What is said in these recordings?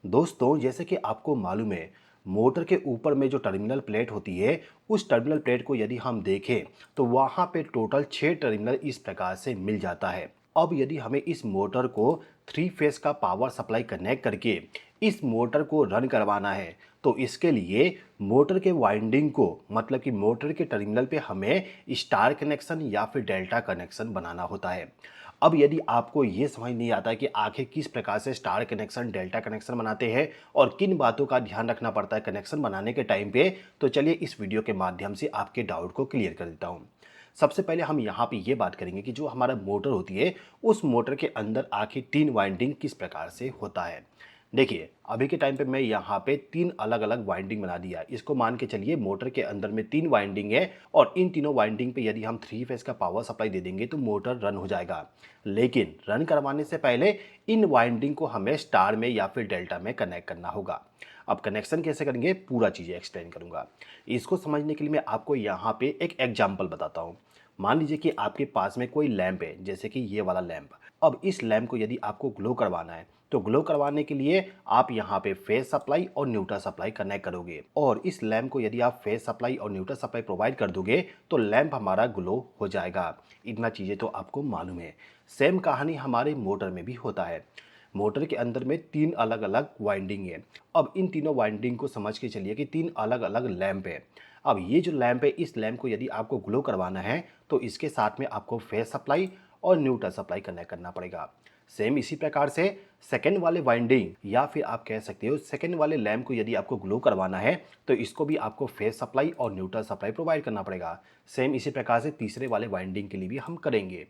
दोस्तों, जैसे कि आपको मालूम है, मोटर के ऊपर में जो टर्मिनल प्लेट होती है, उस टर्मिनल प्लेट को यदि हम देखें तो वहाँ पे टोटल 6 टर्मिनल इस प्रकार से मिल जाता है। अब यदि हमें इस मोटर को 3 फेस का पावर सप्लाई कनेक्ट करके इस मोटर को रन करवाना है, तो इसके लिए मोटर के वाइंडिंग को मतलब कि मोटर के टर्मिनल पे हमें स्टार कनेक्शन या फिर डेल्टा कनेक्शन बनाना होता है। अब यदि आपको ये समझ नहीं आता है कि आखिर किस प्रकार से स्टार कनेक्शन, डेल्टा कनेक्शन बनाते हैं और किन बातों का ध्यान रखना पड़ता है कनेक्शन बनाने के टाइम पे, तो चलिए इस वीडियो के माध्यम से आपके डाउट को क्लियर कर देता हूँ। सबसे पहले हम यहाँ पे ये बात करेंगे कि जो हमारा मोटर होती है, उस मोटर के अंदर आखिर 3 वाइंडिंग किस प्रकार से होता है। देखिए, अभी के टाइम पे मैं यहाँ पे 3 अलग-अलग वाइंडिंग बना दिया। इसको मान के चलिए मोटर के अंदर में 3 वाइंडिंग है और इन तीनों वाइंडिंग पे यदि हम 3 फेज़ का पावर सप्लाई दे देंगे तो मोटर रन हो जाएगा। लेकिन रन करवाने से पहले इन वाइंडिंग को हमें स्टार में या फिर डेल्टा में कनेक्ट करना होगा। अब कनेक्शन कैसे करेंगे, पूरा चीज़ें एक्सप्लेन करूँगा। इसको समझने के लिए मैं आपको यहाँ पे एक एग्जांपल बताता हूँ। मान लीजिए कि आपके पास में कोई लैंप है, जैसे कि ये वाला लैंप। अब इस लैंप को यदि आपको ग्लो करवाना है, तो ग्लो करवाने के लिए आप यहाँ पे फेज सप्लाई और न्यूट्रल सप्लाई कनेक्ट करोगे और इस लैंप को यदि आप फेज सप्लाई और न्यूट्रल सप्लाई प्रोवाइड कर दोगे तो लैंप हमारा ग्लो हो जाएगा। इतना चीज़ें तो आपको मालूम है। सेम कहानी हमारे मोटर में भी होता है। मोटर के अंदर में 3 अलग-अलग वाइंडिंग है। अब इन तीनों वाइंडिंग को समझ के चलिए कि 3 अलग-अलग लैंप है। अब ये जो लैंप है, इस लैंप को यदि आपको ग्लो करवाना है, तो इसके साथ में आपको फेज सप्लाई और न्यूट्रल सप्लाई कनेक्ट करना पड़ेगा। सेम इसी प्रकार से सेकंड वाले वाइंडिंग या फिर आप कह सकते हो सेकंड वाले लैंप को यदि आपको ग्लो करवाना है, तो इसको भी आपको फेज सप्लाई और न्यूट्रल सप्लाई प्रोवाइड करना पड़ेगा। सेम इसी प्रकार से तीसरे वाले वाइंडिंग के लिए भी हम करेंगे।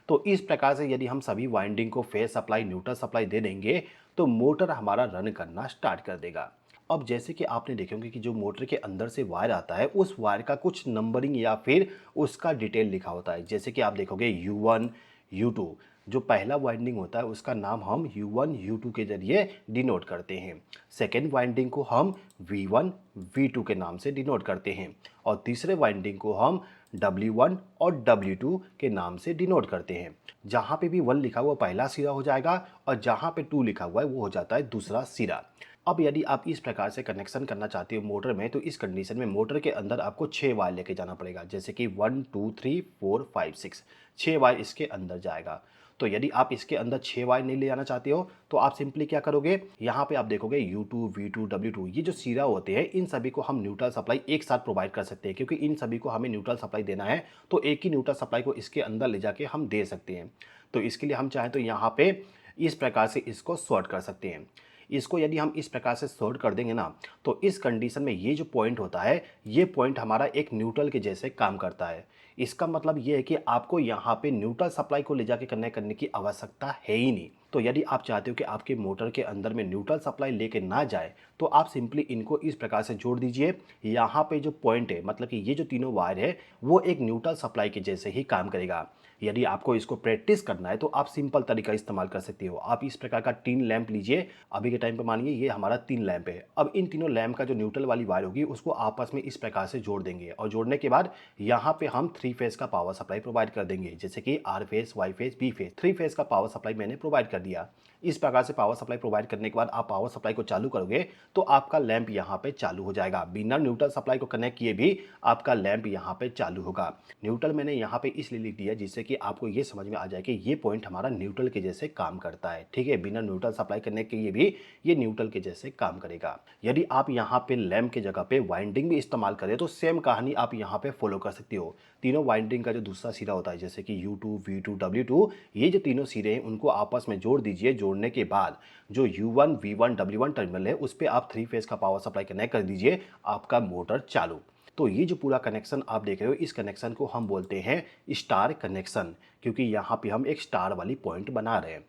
तो इस प्रकार से यदि हम सभी वाइंडिंग को फेज सप्लाई, न्यूट्रल सप्लाई दे देंगे, तो मोटर हमारा रन करना स्टार्ट कर देगा। अब जैसे कि आपने देखे होंगे कि जो मोटर के अंदर से वायर आता है, उस वायर का कुछ नंबरिंग या फिर उसका डिटेल लिखा होता है। जैसे कि आप देखोगे U1, U2, जो पहला वाइंडिंग होता है उसका नाम हम U1, U2 के जरिए डिनोट करते हैं। सेकेंड वाइंडिंग को हम V1, V2 के नाम से डिनोट करते हैं और तीसरे वाइंडिंग को हम W1 और W2 के नाम से डिनोट करते हैं। जहाँ पे भी 1 लिखा हुआ पहला सिरा हो जाएगा और जहाँ पे 2 लिखा हुआ है वो हो जाता है दूसरा सिरा। अब यदि आप इस प्रकार से कनेक्शन करना चाहते हो मोटर में, तो इस कंडीशन में मोटर के अंदर आपको 6 वायर लेके जाना पड़ेगा। जैसे कि 1, 2, 3, 4, 5, 6, 6 वायर इसके अंदर जाएगा। तो यदि आप इसके अंदर 6 वायर नहीं ले जाना चाहते हो, तो आप सिंपली क्या करोगे, यहाँ पे आप देखोगे U2, V2, W2, ये जो सिरा होते हैं, इन सभी को हम न्यूट्रल सप्लाई एक साथ प्रोवाइड कर सकते हैं क्योंकि इन सभी को हमें न्यूट्रल सप्लाई देना है, तो एक ही न्यूट्रल सप्लाई को इसके अंदर ले जाके हम दे सकते हैं। तो इसके लिए हम चाहें तो यहाँ पे इस प्रकार से इसको सॉर्ट कर सकते हैं। इसको यदि हम इस प्रकार से सॉर्ट कर देंगे ना, तो इस कंडीशन में ये जो पॉइंट होता है, ये पॉइंट हमारा एक न्यूट्रल के जैसे काम करता है। इसका मतलब ये है कि आपको यहाँ पे न्यूट्रल सप्लाई को ले जाके कनेक्ट करने की आवश्यकता है ही नहीं। तो यदि आप चाहते हो कि आपके मोटर के अंदर में न्यूट्रल सप्लाई लेके ना जाए, तो आप सिंपली इनको इस प्रकार से जोड़ दीजिए। यहाँ पे जो पॉइंट है, मतलब कि ये जो तीनों वायर है, वो एक न्यूट्रल सप्लाई के जैसे ही काम करेगा। यदि आपको इसको प्रैक्टिस करना है तो आप सिंपल तरीका इस्तेमाल कर सकते हो। आप इस प्रकार का 3 लैंप लीजिए। अभी के टाइम पे मानिए ये हमारा 3 लैंप है। अब इन तीनों लैंप का जो न्यूट्रल वाली वायर होगी उसको आपस में इस प्रकार से जोड़ देंगे और जोड़ने के बाद यहाँ पे हम 3 फेज का पावर सप्लाई प्रोवाइड कर देंगे। जैसे कि R phase, Y phase, B phase, 3 phase का पावर सप्लाई मैंने प्रोवाइड कर दिया। इस प्रकार से पावर सप्लाई प्रोवाइड करने के बाद आप पावर सप्लाई को चालू करोगे तो आपका लैंप यहाँ पे चालू हो जाएगा। बिना न्यूट्रल सप्लाई को कनेक्ट किए भी आपका लैंप यहाँ पे चालू होगा। न्यूट्रल मैंने यहाँ पे इसलिए लिख दिया जिससे कि आपको ये समझ में आ जाए कि ये पॉइंट हमारा न्यूट्रल के जैसे काम करता है। ठीक है, बिना न्यूट्रल सप्लाई करने के लिए भी ये न्यूट्रल के जैसे काम करेगा। यदि आप यहाँ पे लैंप की जगह पे वाइंडिंग भी इस्तेमाल करें तो सेम कहानी आप यहाँ पे फॉलो कर सकते हो। तीनों वाइंडिंग का जो दूसरा सिरा होता है, जैसे कि U2, V2, W2, ये जो तीनों सिरे हैं उनको आपस में जोड़ दीजिए। जोड़ने के बाद जो U1, V1, W1 टर्मिनल है उस पर आप 3 फेज का पावर सप्लाई कनेक्ट कर दीजिए, आपका मोटर चालू। तो ये जो पूरा कनेक्शन आप देख रहे हो, इस कनेक्शन को हम बोलते हैं स्टार कनेक्शन, क्योंकि यहाँ पे हम एक स्टार वाली पॉइंट बना रहे हैं।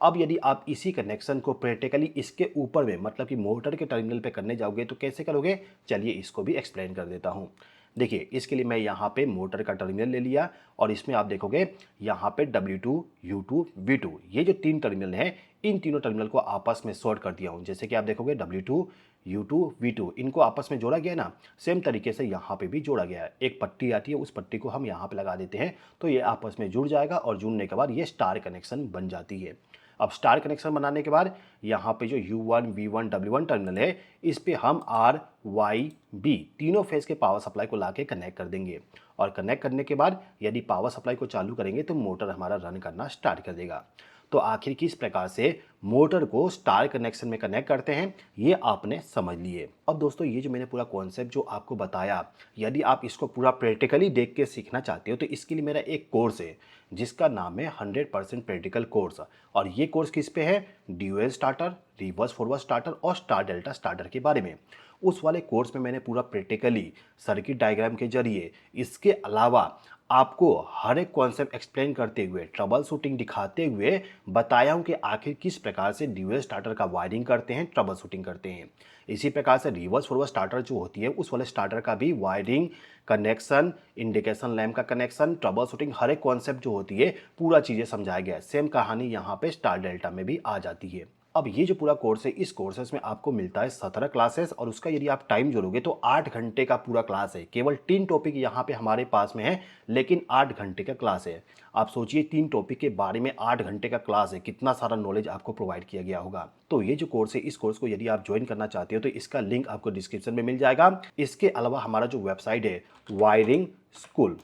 अब यदि आप इसी कनेक्शन को प्रैक्टिकली इसके ऊपर में मतलब कि मोटर के टर्मिनल पे करने जाओगे तो कैसे करोगे, चलिए इसको भी एक्सप्लेन कर देता हूँ। देखिए, इसके लिए मैं यहाँ पे मोटर का टर्मिनल ले लिया और इसमें आप देखोगे यहाँ पे W2, U2, V2, ये जो 3 टर्मिनल हैं, इन तीनों टर्मिनल को आपस में शॉर्ट कर दिया हूँ। जैसे कि आप देखोगे W2, U2, V2, इनको आपस में जोड़ा गया ना, सेम तरीके से यहाँ पे भी जोड़ा गया है। एक पट्टी आती है, उस पट्टी को हम यहाँ पे लगा देते हैं तो ये आपस में जुड़ जाएगा और जुड़ने के बाद ये स्टार कनेक्शन बन जाती है। अब स्टार कनेक्शन बनाने के बाद यहाँ पे जो U1, V1, W1 टर्मिनल है, इस पे हम R, Y, B तीनों फेज के पावर सप्लाई को लाके कनेक्ट कर देंगे। और कनेक्ट करने के बाद यदि पावर सप्लाई को चालू करेंगे तो मोटर हमारा रन करना स्टार्ट कर देगा। तो आखिर किस प्रकार से मोटर को स्टार कनेक्शन में कनेक्ट करते हैं, ये आपने समझ लिए। अब दोस्तों, ये जो मैंने पूरा कॉन्सेप्ट जो आपको बताया, यदि आप इसको पूरा प्रैक्टिकली देख के सीखना चाहते हो तो इसके लिए मेरा एक कोर्स है जिसका नाम है 100% प्रैक्टिकल कोर्स। और ये कोर्स किस पे है? Dual starter, reverse forward starter और स्टार डेल्टा स्टार्टर के बारे में। उस वाले कोर्स में मैंने पूरा प्रैक्टिकली सर्किट डायग्राम के जरिए, इसके अलावा आपको हर एक कॉन्सेप्ट एक्सप्लेन करते हुए, ट्रबल शूटिंग दिखाते हुए बताया हूँ कि आखिर किस प्रकार से ड्यूअल स्टार्टर का वायरिंग करते हैं, ट्रबल शूटिंग करते हैं। इसी प्रकार से रिवर्स फॉरवर्ड स्टार्टर जो होती है, उस वाले स्टार्टर का भी वायरिंग, कनेक्शन, इंडिकेशन लैम्प का कनेक्शन, ट्रबल शूटिंग, हर एक कॉन्सेप्ट जो होती है पूरा चीज़ें समझाया गया है। सेम कहानी यहाँ पे स्टार डेल्टा में भी आ जाती है। अब ये जो पूरा कोर्स है, इस कोर्सेज में आपको मिलता है 17 क्लासेस और उसका यदि आप टाइम जोड़ोगे तो 8 घंटे का पूरा क्लास है। केवल 3 टॉपिक यहाँ पे हमारे पास में है, लेकिन 8 घंटे का क्लास है। आप सोचिए 3 टॉपिक के बारे में 8 घंटे का क्लास है, कितना सारा नॉलेज आपको प्रोवाइड किया गया होगा। तो ये जो कोर्स है, इस कोर्स को यदि आप ज्वाइन करना चाहते हो तो इसका लिंक आपको डिस्क्रिप्शन में मिल जाएगा। इसके अलावा हमारा जो वेबसाइट है वायरिंग स्कूल,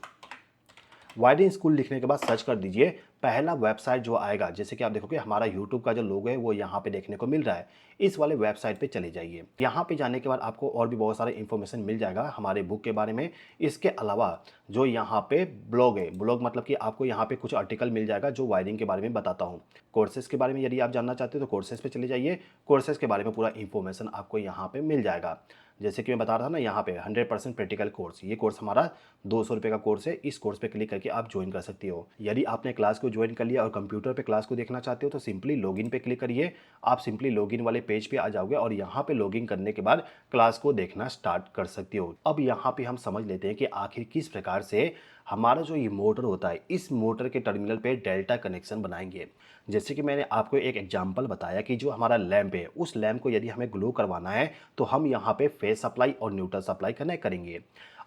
वायरिंग स्कूल लिखने के बाद सर्च कर दीजिए, पहला वेबसाइट जो आएगा, जैसे कि आप देखोगे हमारा यूट्यूब का जो लोगो है वो यहाँ पे देखने को मिल रहा है। इस वाले वेबसाइट पे चले जाइए। यहाँ पे जाने के बाद आपको और भी बहुत सारे इन्फॉर्मेशन मिल जाएगा हमारे बुक के बारे में। इसके अलावा जो यहाँ पे ब्लॉग है, ब्लॉग मतलब कि आपको यहाँ पे कुछ आर्टिकल मिल जाएगा जो वायरिंग के बारे में बताता हूँ। कोर्सेज के बारे में यदि आप जानना चाहते हो तो कोर्सेज पे चले जाइए। कोर्सेज के बारे में पूरा इन्फॉर्मेशन आपको यहाँ पे मिल जाएगा। जैसे कि मैं बता रहा था ना, यहाँ पे 100% प्रैक्टिकल कोर्स, ये कोर्स हमारा 200 रुपये का कोर्स है। इस कोर्स पे क्लिक करके आप ज्वाइन कर सकते हो। यदि आपने क्लास को ज्वाइन कर लिया और कंप्यूटर पे क्लास को देखना चाहते हो तो सिंपली लॉगिन पे क्लिक करिए। आप सिंपली लॉगिन वाले पेज पे आ जाओगे और यहाँ पे लॉगिन करने के बाद क्लास को देखना स्टार्ट कर सकते हो। अब यहाँ पे हम समझ लेते हैं कि आखिर किस प्रकार से हमारा जो ये मोटर होता है, इस मोटर के टर्मिनल पे डेल्टा कनेक्शन बनाएंगे। जैसे कि मैंने आपको एक एग्जांपल बताया कि जो हमारा लैंप है, उस लैंप को यदि हमें ग्लो करवाना है तो हम यहाँ पे फेज सप्लाई और न्यूट्रल सप्लाई कनेक्ट करेंगे।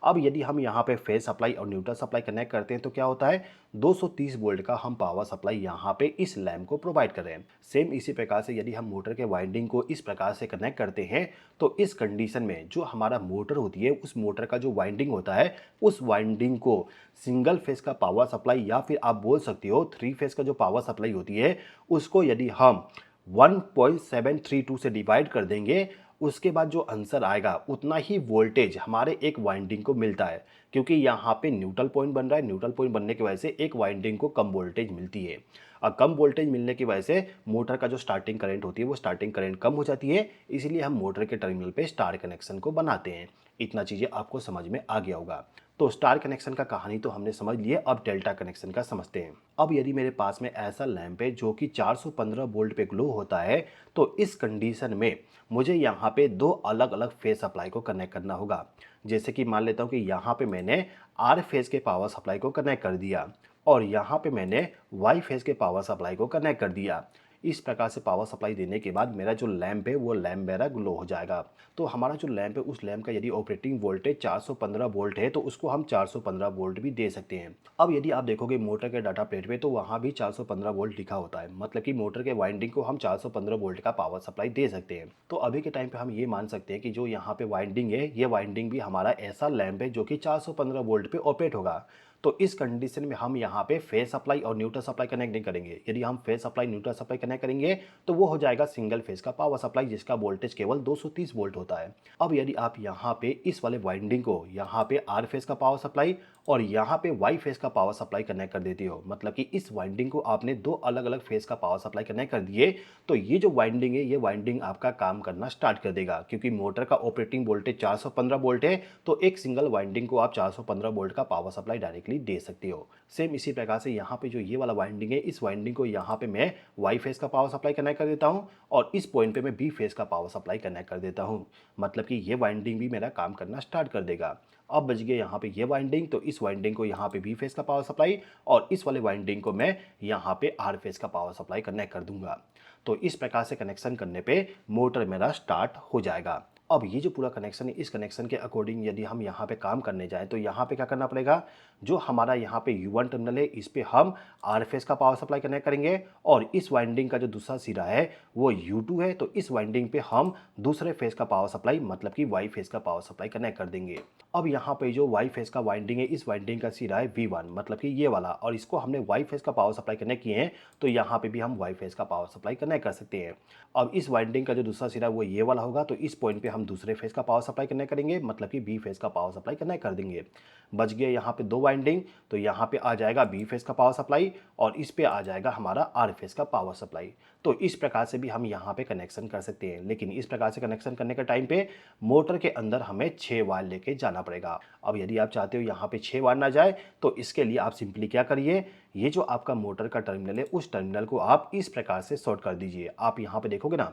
अब यदि हम यहाँ पे फेज सप्लाई और न्यूट्रल सप्लाई कनेक्ट करते हैं तो क्या होता है, 230 वोल्ट का हम पावर सप्लाई यहाँ पे इस लैंप को प्रोवाइड कर रहे हैं। सेम इसी प्रकार से यदि हम मोटर के वाइंडिंग को इस प्रकार से कनेक्ट करते हैं तो इस कंडीशन में जो हमारा मोटर होती है, उस मोटर का जो वाइंडिंग होता है, उस वाइंडिंग को सिंगल फेज का पावर सप्लाई या फिर आप बोल सकते हो 3 फेज का जो पावर सप्लाई होती है, उसको यदि हम 1.732 से डिवाइड कर देंगे, उसके बाद जो आंसर आएगा उतना ही वोल्टेज हमारे एक वाइंडिंग को मिलता है। क्योंकि यहाँ पे न्यूट्रल पॉइंट बन रहा है, न्यूट्रल पॉइंट बनने की वजह से एक वाइंडिंग को कम वोल्टेज मिलती है और कम वोल्टेज मिलने की वजह से मोटर का जो स्टार्टिंग करंट होती है वो स्टार्टिंग करंट कम हो जाती है। इसीलिए हम मोटर के टर्मिनल पे स्टार कनेक्शन को बनाते हैं। इतना चीज़ें आपको समझ में आ गया होगा। तो स्टार कनेक्शन का कहानी तो हमने समझ लिया, अब डेल्टा कनेक्शन का समझते हैं। अब यदि मेरे पास में ऐसा लैंप है जो कि 415 वोल्ट पे ग्लो होता है, तो इस कंडीशन में मुझे यहाँ पे 2 अलग अलग फेज सप्लाई को कनेक्ट करना होगा। जैसे कि मान लेता हूँ कि यहाँ पे मैंने आर फेज के पावर सप्लाई को कनेक्ट कर दिया और यहाँ पे मैंने वाई फेज के पावर सप्लाई को कनेक्ट कर दिया। इस प्रकार से पावर सप्लाई देने के बाद मेरा जो लैंप है वो लैंप मेरा ग्लो हो जाएगा। तो हमारा जो लैंप है, उस लैंप का यदि ऑपरेटिंग वोल्टेज 415 वोल्ट है तो उसको हम 415 वोल्ट भी दे सकते हैं। अब यदि आप देखोगे मोटर के डाटा प्लेट पे तो वहाँ भी 415 वोल्ट लिखा होता है, मतलब कि मोटर के वाइंडिंग को हम 415 वोल्ट का पावर सप्लाई दे सकते हैं। तो अभी के टाइम पे हम ये मान सकते हैं कि जो यहाँ पे वाइंडिंग है, ये वाइंडिंग भी हमारा ऐसा लैंप है जो कि 415 वोल्ट पे ऑपरेट होगा। तो इस कंडीशन में हम यहाँ पे फेज सप्लाई और न्यूट्रल सप्लाई कनेक्ट नहीं करेंगे। यदि हम phase supply neutral supply connect करेंगे तो वो हो जाएगा सिंगल फेज का पावर सप्लाई, जिसका वोल्टेज केवल 230 वोल्ट होता है। अब यदि आप यहाँ पे इस वाले वाइंडिंग को यहाँ पे आर फेज का पावर सप्लाई और यहाँ पे वाई फेज का पावर सप्लाई कनेक्ट कर देते हो, मतलब कि इस वाइंडिंग को आपने 2 अलग अलग फेज का पावर सप्लाई कनेक्ट कर दिए, तो ये जो वाइंडिंग है, ये वाइंडिंग आपका काम करना स्टार्ट कर देगा। क्योंकि मोटर का ऑपरेटिंग वोल्टेज 415 वोल्ट है, तो एक सिंगल वाइंडिंग को आप 415 वोल्ट का पावर सप्लाई डायरेक्टली दे सकते हो। सेम इसी प्रकार से यहाँ पे जो ये वाला वाइंडिंग है, इस वाइंडिंग को यहाँ पे मैं वाई फेज का पावर सप्लाई कनेक्ट कर देता हूँ और इस पॉइंट पे मैं बी फेज का पावर सप्लाई कनेक्ट कर देता हूँ। मतलब कि ये वाइंडिंग भी मेरा काम करना स्टार्ट कर देगा। अब बच गया यहाँ पे ये वाइंडिंग, तो इस वाइंडिंग को यहाँ पे बी फेज का पावर सप्लाई और इस वाले वाइंडिंग को मैं यहाँ पे आर फेज का पावर सप्लाई कनेक्ट कर दूंगा। तो इस प्रकार से कनेक्शन करने पे मोटर मेरा स्टार्ट हो जाएगा। अब ये जो पूरा कनेक्शन है, इस कनेक्शन के अकॉर्डिंग यदि हम यहाँ पे काम करने जाएँ तो यहाँ पे क्या करना पड़ेगा, जो हमारा यहाँ पे U1 टर्मिनल है इस पे हम R फेस का पावर सप्लाई कनेक्ट करेंगे और इस वाइंडिंग का जो दूसरा सिरा है वो U2 है, तो इस वाइंडिंग पे हम दूसरे फेस का पावर सप्लाई मतलब कि Y फेस का पावर सप्लाई कनेक्ट कर देंगे। अब यहाँ पे जो Y फेस का वाइंडिंग है, इस वाइंडिंग का सिरा है V1 मतलब कि ये वाला, और इसको हमने Y फेस का पावर सप्लाई कनेक्ट किए हैं, तो यहाँ पे भी हम Y फेस का पावर सप्लाई कनेक्ट कर सकते हैं। अब इस वाइंडिंग का जो दूसरा सिरा वो ये वाला होगा, तो इस पॉइंट पे हम दूसरे फेस का पावर सप्लाई कनेक्ट करेंगे मतलब कि बी फेस का पावर सप्लाई कनेक्ट कर देंगे। बच गया यहाँ पे दो वाइंडिंग, तो यहाँ पे आ जाएगा बी फेस का पावर सप्लाई और इस पे आ जाएगा हमारा आर फेस का पावर सप्लाई। तो इस प्रकार से भी हम यहाँ पे कनेक्शन कर सकते हैं, लेकिन इस प्रकार से कनेक्शन करने के टाइम पे मोटर के अंदर हमें 6 वायर लेके जाना पड़ेगा। अब यदि आप चाहते हो यहाँ पे 6 वायर ना जाए, तो इसके लिए आप सिंपली क्या करिए, ये जो आपका मोटर का टर्मिनल है उस टर्मिनल को आप इस प्रकार से शॉर्ट कर दीजिए। आप यहाँ पे देखोगे ना,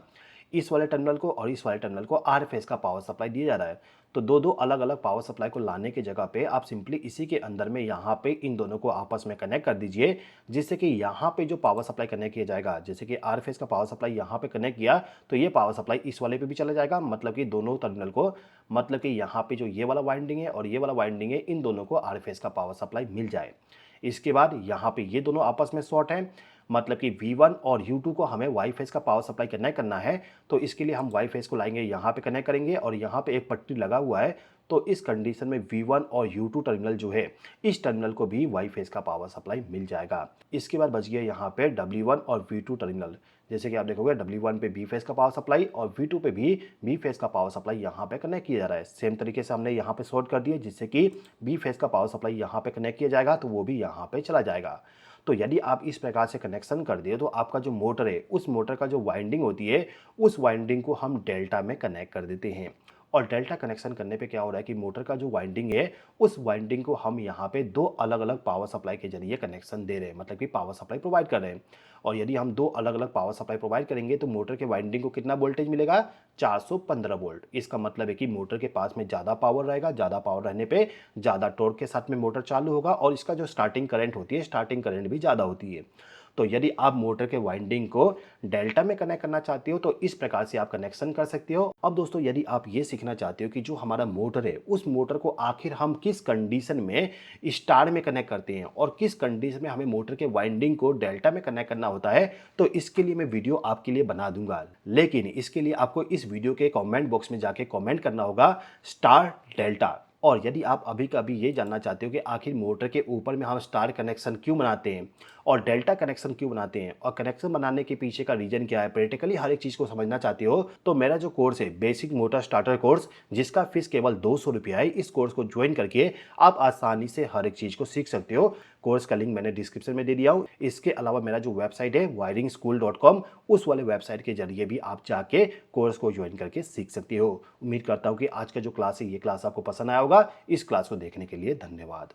इस वाले टर्मिनल को और इस वाले टर्मिनल को आर फेस का पावर सप्लाई दिया जा रहा है, तो दो दो अलग अलग पावर सप्लाई को लाने की जगह पे आप सिंपली इसी के अंदर में यहाँ पे इन दोनों को आपस में कनेक्ट कर दीजिए, जिससे कि यहाँ पे जो पावर सप्लाई कनेक्ट किया जाएगा, जैसे कि आर फेस का पावर सप्लाई यहाँ पे कनेक्ट किया तो ये पावर सप्लाई इस वाले पे भी चला जाएगा, मतलब कि दोनों टर्मिनल को, मतलब कि यहाँ पे जो ये वाला वाइंडिंग है और ये वाला वाइंडिंग है, इन दोनों को आर फेस का पावर सप्लाई मिल जाए। इसके बाद यहाँ पे ये दोनों आपस में शॉर्ट हैं, मतलब कि V1 और U2 को हमें वाई फेस का पावर सप्लाई कनेक्ट करना है, तो इसके लिए हम वाई फेस को लाएंगे यहाँ पे कनेक्ट करेंगे और यहाँ पे एक पट्टी लगा हुआ है, तो इस कंडीशन में V1 और U2 टर्मिनल जो है, इस टर्मिनल को भी वाई फेस का पावर सप्लाई मिल जाएगा। इसके बाद बच गया यहाँ पे W1 और V2 टर्मिनल, जैसे कि आप देखोगे W1 पे B फेस का पावर सप्लाई और V2 पे भी B फेस का पावर सप्लाई यहाँ पे कनेक्ट किया जा रहा है। सेम तरीके से हमने यहाँ पे शॉर्ट कर दिया, जिससे कि B फेस का पावर सप्लाई यहाँ पे कनेक्ट किया जाएगा, तो वो भी यहाँ पे चला जाएगा। तो यदि आप इस प्रकार से कनेक्शन कर दिए, तो आपका जो मोटर है, उस मोटर का जो वाइंडिंग होती है, उस वाइंडिंग को हम डेल्टा में कनेक्ट कर देते हैं। और डेल्टा कनेक्शन करने पे क्या हो रहा है कि मोटर का जो वाइंडिंग है, उस वाइंडिंग को हम यहाँ पे दो अलग अलग पावर सप्लाई के जरिए कनेक्शन दे रहे हैं, मतलब कि पावर सप्लाई प्रोवाइड कर रहे हैं। और यदि हम दो अलग अलग पावर सप्लाई प्रोवाइड करेंगे तो मोटर के वाइंडिंग को कितना वोल्टेज मिलेगा, 415 वोल्ट। इसका मतलब है कि मोटर के पास में ज़्यादा पावर रहेगा, ज़्यादा पावर रहने पे ज़्यादा टॉर्क के साथ में मोटर चालू होगा और इसका जो स्टार्टिंग करंट होती है, स्टार्टिंग करंट भी ज़्यादा होती है। तो यदि आप मोटर के वाइंडिंग को डेल्टा में कनेक्ट करना चाहते हो, तो इस प्रकार से आप कनेक्शन कर सकते हो। अब दोस्तों, यदि आप ये सीखना चाहते हो कि जो हमारा मोटर है, उस मोटर को आखिर हम किस कंडीशन में स्टार में कनेक्ट करते हैं और किस कंडीशन में हमें मोटर के वाइंडिंग को डेल्टा में कनेक्ट करना होता है, तो इसके लिए मैं वीडियो आपके लिए बना दूंगा। लेकिन इसके लिए आपको इस वीडियो के कमेंट बॉक्स में जाके कमेंट करना होगा स्टार डेल्टा। और यदि आप अभी का अभी ये जानना चाहते हो कि आखिर मोटर के ऊपर में हम स्टार कनेक्शन क्यों बनाते हैं और डेल्टा कनेक्शन क्यों बनाते हैं और कनेक्शन बनाने के पीछे का रीजन क्या है, प्रैक्टिकली हर एक चीज़ को समझना चाहते हो, तो मेरा जो कोर्स है बेसिक मोटर स्टार्टर कोर्स, जिसका फीस केवल 200 रुपया है, इस कोर्स को ज्वाइन करके आप आसानी से हर एक चीज़ को सीख सकते हो। कोर्स का लिंक मैंने डिस्क्रिप्शन में दे दिया हूँ। इसके अलावा मेरा जो वेबसाइट है wiringSchool.com, उस वाले वेबसाइट के जरिए भी आप जाके कोर्स को ज्वाइन करके सीख सकते हो। उम्मीद करता हूँ कि आज का जो क्लास है, ये क्लास आपको पसंद आया होगा। इस क्लास को देखने के लिए धन्यवाद।